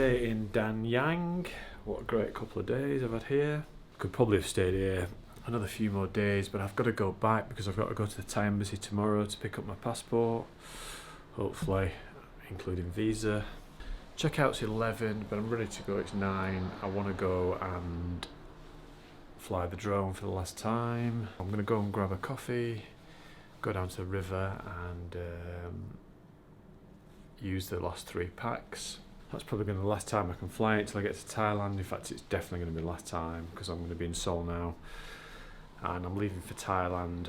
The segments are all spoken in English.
day in Danyang. What a great couple of days I've had here. Could probably have stayed here another few more days, but I've got to go back because I've got to go to the Thai embassy tomorrow to pick up my passport, hopefully including visa. Checkout's 11, but I'm ready to go. It's 9. I want to go and fly the drone for the last time. I'm going to go and grab a coffee, go down to the river and use the last 3 packs. That's probably going to be the last time I can fly it until I get to Thailand. In fact, it's definitely going to be the last time because I'm going to be in Seoul now. And I'm leaving for Thailand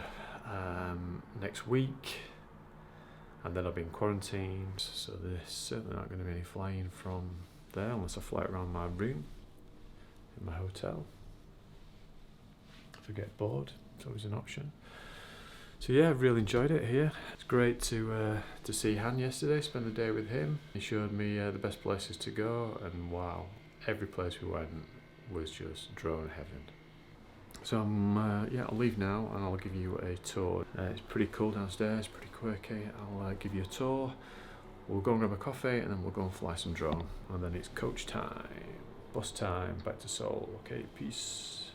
next week. And then I'll be in quarantine. So there's certainly not going to be any flying from there unless I fly around my room in my hotel. If I get bored, it's always an option. So yeah, I've really enjoyed it here. It's great to see Han yesterday, spend the day with him. He showed me the best places to go, and wow, every place we went was just drone heaven. So yeah, I'll leave now and I'll give you a tour. It's pretty cool downstairs, pretty quirky. I'll give you a tour. We'll go and grab a coffee and then we'll go and fly some drone. And then it's coach time, bus time, back to Seoul. Okay, peace.